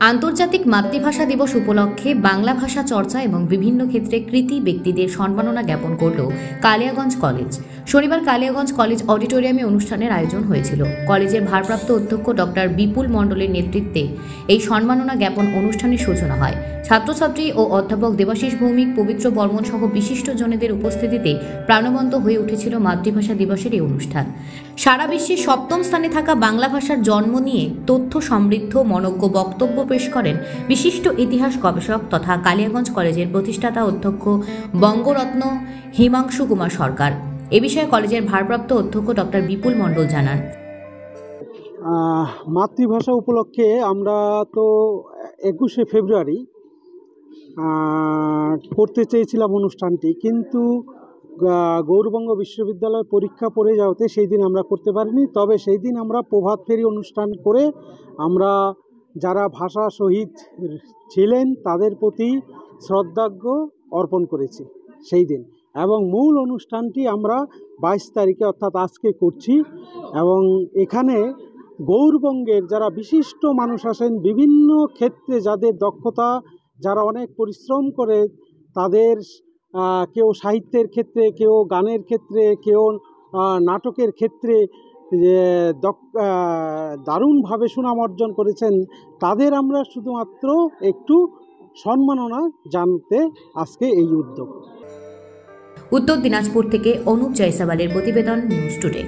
আন্তর্জাতিক মাতৃভাষা দিবস উপলক্ষে বাংলা ভাষা চর্চা এবং বিভিন্ন ক্ষেত্রে কৃতী ব্যক্তিদের সম্মাননা জ্ঞাপন করল কালিয়াগঞ্জ কলেজ। শনিবার কালিয়াগঞ্জ কলেজ অডিটোরিয়ামে অনুষ্ঠানের আয়োজন হয়েছিল। কলেজের ভারপ্রাপ্ত অধ্যক্ষ ডক্টর বিপুল মণ্ডলের নেতৃত্বে এই সম্মাননা জ্ঞাপন অনুষ্ঠানের সূচনা হয়। ছাত্রছাত্রী ও অধ্যাপক দেবাশিস ভৌমিক, পবিত্র বর্মন সহ বিশিষ্টজনেদের উপস্থিতিতে প্রাণবন্ত হয়ে উঠেছিল মাতৃভাষা দিবসের এই অনুষ্ঠান। সারা বিশ্বে 7ম স্থানে থাকা বাংলা ভাষার জন্ম নিয়ে তথ্য সমৃদ্ধ মনোজ্ঞ বক্তব্য পেশ করেন বিশিষ্ট ইতিহাস গবেষক তথা কালিয়াগঞ্জ কলেজের প্রতিষ্ঠাতা অধ্যক্ষ বঙ্গরত্ন হিমাংশু কুমার সরকার। এ বিষয়ে কলেজের ভারপ্রাপ্ত অধ্যক্ষ ডক্টর বিপুল মণ্ডল জানান, মাতৃভাষা উপলক্ষে আমরা তো 21শে ফেব্রুয়ারি করতে চেয়েছিলাম অনুষ্ঠানটি, কিন্তু গৌরবঙ্গ বিশ্ববিদ্যালয় পরীক্ষা পড়ে যাওয়াতে সেই দিন আমরা করতে পারিনি। তবে সেই দিন আমরা প্রভাত ফেরি অনুষ্ঠান করে আমরা যারা ভাষা শহীদ ছিলেন তাদের প্রতি শ্রদ্ধার্ঘ্য অর্পণ করেছি সেই দিন, এবং মূল অনুষ্ঠানটি আমরা 22 তারিখে অর্থাৎ আজকে করছি। এবং এখানে গৌরবঙ্গের যারা বিশিষ্ট মানুষ আসেন, বিভিন্ন ক্ষেত্রে যাদের দক্ষতা, যারা অনেক পরিশ্রম করে, তাদের কেউ সাহিত্যের ক্ষেত্রে, কেউ গানের ক্ষেত্রে, কেউ নাটকের ক্ষেত্রে দারুণভাবে সুনাম অর্জন করেছেন, তাদের আমরা শুধুমাত্র একটু সম্মাননা জানতে আজকে এই উদ্যোগ। উত্তর দিনাজপুর থেকে অনুপ জয়সাওয়ালের প্রতিবেদন, নিউজ টুডে।